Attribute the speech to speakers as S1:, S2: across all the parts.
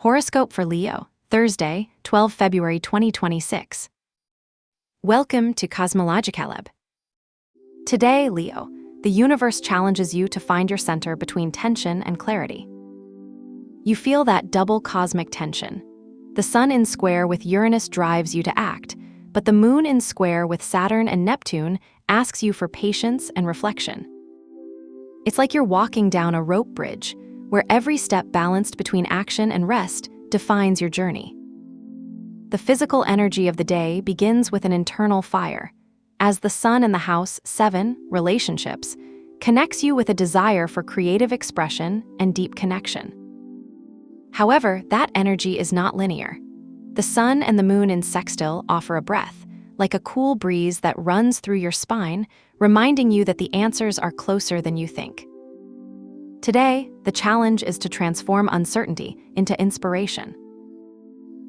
S1: Horoscope for Leo, Thursday, 12 February 2026. Welcome to Cosmological. Today, Leo, the universe challenges you to find your center between tension and clarity. You feel that double cosmic tension. The sun in square with Uranus drives you to act, but the moon in square with Saturn and Neptune asks you for patience and reflection. It's like you're walking down a rope bridge, where every step balanced between action and rest defines your journey. The physical energy of the day begins with an internal fire, as the sun in the house 7, relationships, connects you with a desire for creative expression and deep connection. However, that energy is not linear. The sun and the moon in sextile offer a breath, like a cool breeze that runs through your spine, reminding you that the answers are closer than you think. Today, the challenge is to transform uncertainty into inspiration.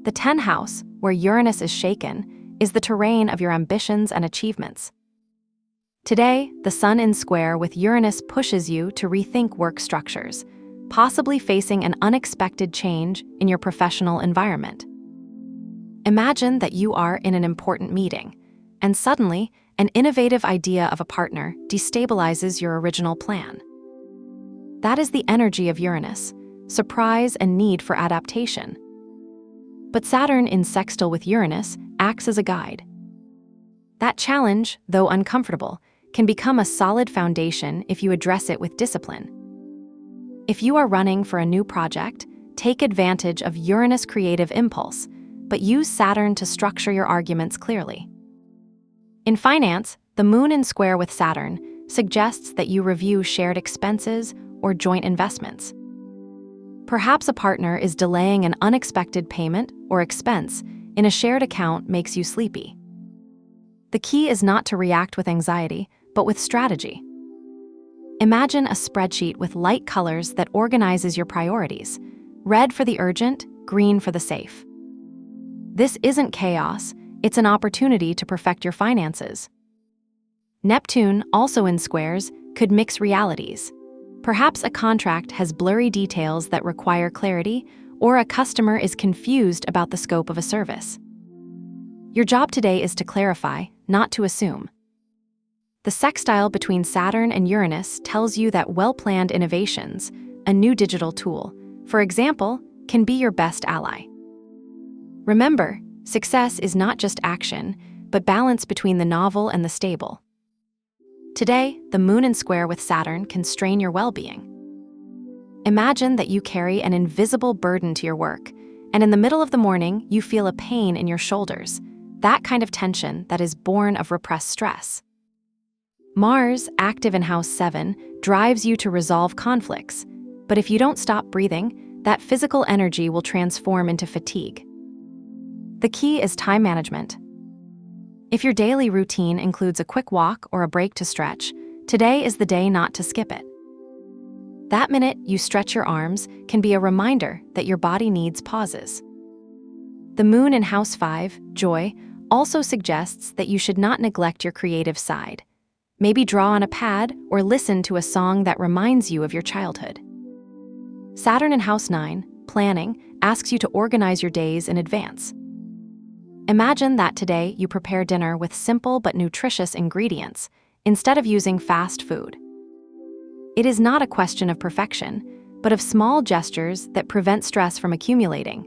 S1: The 10th house, where Uranus is shaken, is the terrain of your ambitions and achievements. Today, the sun in square with Uranus pushes you to rethink work structures, possibly facing an unexpected change in your professional environment. Imagine that you are in an important meeting, and suddenly, an innovative idea of a partner destabilizes your original plan. That is the energy of Uranus, surprise and need for adaptation. But Saturn in sextile with Uranus acts as a guide. That challenge, though uncomfortable, can become a solid foundation if you address it with discipline. If you are running for a new project, take advantage of Uranus' creative impulse, but use Saturn to structure your arguments clearly. In finance, the moon in square with Saturn suggests that you review shared expenses or joint investments. Perhaps a partner is delaying an unexpected payment or expense in a shared account makes you sleepy. The key is not to react with anxiety, but with strategy. Imagine a spreadsheet with light colors that organizes your priorities: red for the urgent, green for the safe. This isn't chaos, it's an opportunity to perfect your finances. Neptune, also in squares, could mix realities. Perhaps a contract has blurry details that require clarity, or a customer is confused about the scope of a service. Your job today is to clarify, not to assume. The sextile between Saturn and Uranus tells you that well-planned innovations, a new digital tool, for example, can be your best ally. Remember, success is not just action, but balance between the novel and the stable. Today, the moon in square with Saturn can strain your well-being. Imagine that you carry an invisible burden to your work, and in the middle of the morning, you feel a pain in your shoulders, that kind of tension that is born of repressed stress. Mars, active in house 7, drives you to resolve conflicts, but if you don't stop breathing, that physical energy will transform into fatigue. The key is time management. If your daily routine includes a quick walk or a break to stretch, today is the day not to skip it. That minute you stretch your arms can be a reminder that your body needs pauses. The moon in house 5, joy, also suggests that you should not neglect your creative side. Maybe draw on a pad or listen to a song that reminds you of your childhood. Saturn in house 9, planning, asks you to organize your days in advance. Imagine that today you prepare dinner with simple but nutritious ingredients instead of using fast food. It is not a question of perfection, but of small gestures that prevent stress from accumulating.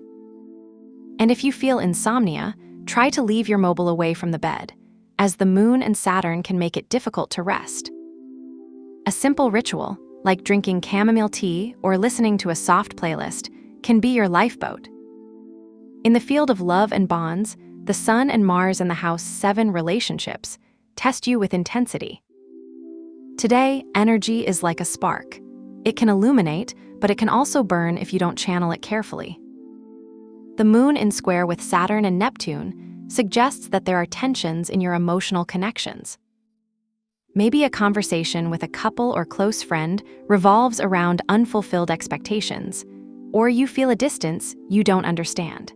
S1: And if you feel insomnia, try to leave your mobile away from the bed, as the moon and Saturn can make it difficult to rest. A simple ritual, like drinking chamomile tea or listening to a soft playlist, can be your lifeboat. In the field of love and bonds, the sun and Mars in the house 7 relationships test you with intensity. Today, energy is like a spark. It can illuminate, but it can also burn if you don't channel it carefully. The moon in square with Saturn and Neptune suggests that there are tensions in your emotional connections. Maybe a conversation with a couple or close friend revolves around unfulfilled expectations, or you feel a distance you don't understand.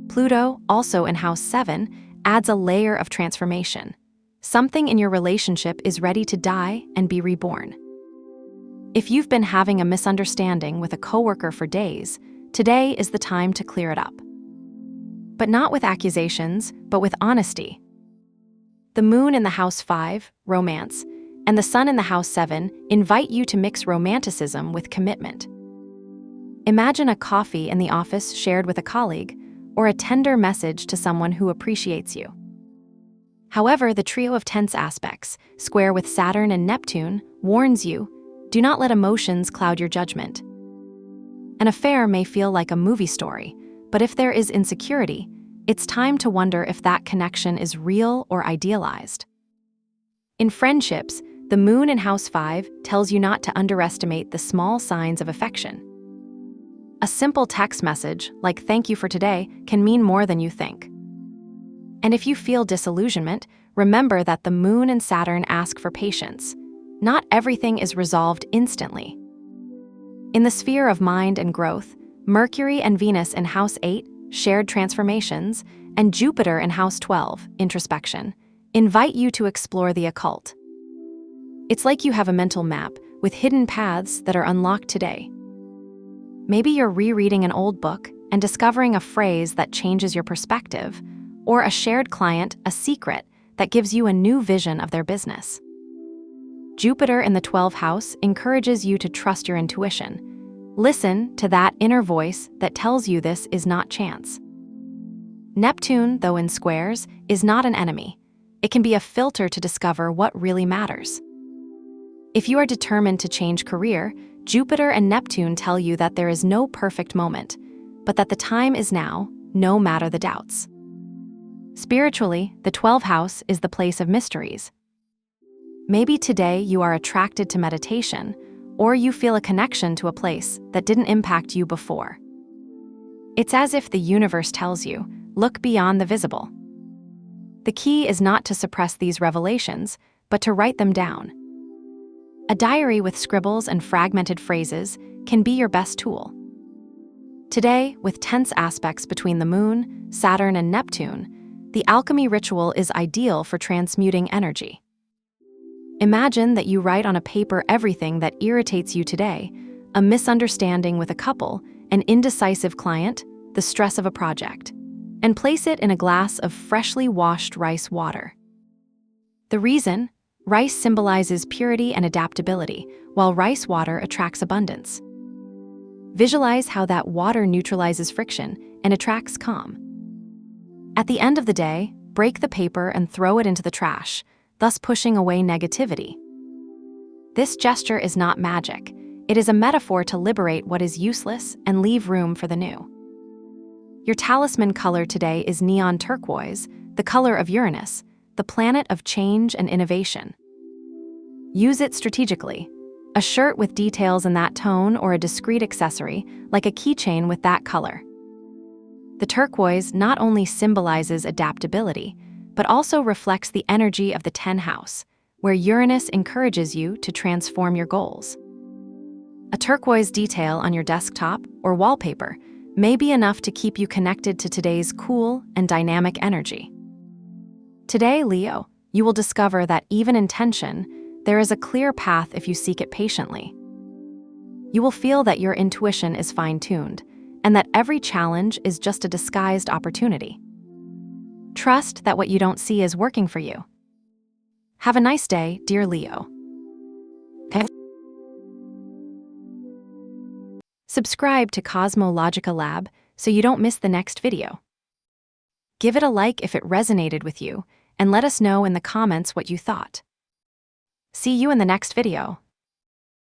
S1: Pluto, also in house 7, adds a layer of transformation. Something in your relationship is ready to die and be reborn. If you've been having a misunderstanding with a coworker for days, Today is the time to clear it up. But not with accusations, but with honesty. The moon in the house 5, romance, and the sun in the house 7 invite you to mix romanticism with commitment. Imagine a coffee in the office shared with a colleague, or a tender message to someone who appreciates you. However, the trio of tense aspects, square with Saturn and Neptune, warns you, do not let emotions cloud your judgment. An affair may feel like a movie story, but if there is insecurity, it's time to wonder if that connection is real or idealized. In friendships, the moon in house 5 tells you not to underestimate the small signs of affection. A simple text message, like "thank you for today," can mean more than you think. And if you feel disillusionment, remember that the moon and Saturn ask for patience. Not everything is resolved instantly. In the sphere of mind and growth, Mercury and Venus in house 8, shared transformations, and Jupiter in house 12, introspection, invite you to explore the occult. It's like you have a mental map with hidden paths that are unlocked today. Maybe you're rereading an old book and discovering a phrase that changes your perspective, or a shared client, a secret that gives you a new vision of their business. Jupiter in the 12th house encourages you to trust your intuition. Listen to that inner voice that tells you this is not chance. Neptune, though in squares, is not an enemy. It can be a filter to discover what really matters. If you are determined to change career, Jupiter and Neptune tell you that there is no perfect moment, but that the time is now, no matter the doubts. Spiritually, the 12th house is the place of mysteries. Maybe today you are attracted to meditation, or you feel a connection to a place that didn't impact you before. It's as if the universe tells you, look beyond the visible. The key is not to suppress these revelations, but to write them down. A diary with scribbles and fragmented phrases can be your best tool. Today, with tense aspects between the moon, Saturn, and Neptune, the alchemy ritual is ideal for transmuting energy. Imagine that you write on a paper everything that irritates you today, a misunderstanding with a couple, an indecisive client, the stress of a project, and place it in a glass of freshly washed rice water. The reason? Rice symbolizes purity and adaptability, while rice water attracts abundance. Visualize how that water neutralizes friction and attracts calm. At the end of the day, break the paper and throw it into the trash, thus pushing away negativity. This gesture is not magic. It is a metaphor to liberate what is useless and leave room for the new. Your talisman color today is neon turquoise, the color of Uranus, the planet of change and innovation. Use it strategically. A shirt with details in that tone or a discreet accessory, like a keychain with that color. The turquoise not only symbolizes adaptability, but also reflects the energy of the 10th house, where Uranus encourages you to transform your goals. A turquoise detail on your desktop or wallpaper may be enough to keep you connected to today's cool and dynamic energy. Today, Leo, you will discover that even in tension, there is a clear path if you seek it patiently. You will feel that your intuition is fine-tuned, and that every challenge is just a disguised opportunity. Trust that what you don't see is working for you. Have a nice day, dear Leo. Subscribe to Cosmological Lab so you don't miss the next video. Give it a like if it resonated with you, and let us know in the comments what you thought. See you in the next video.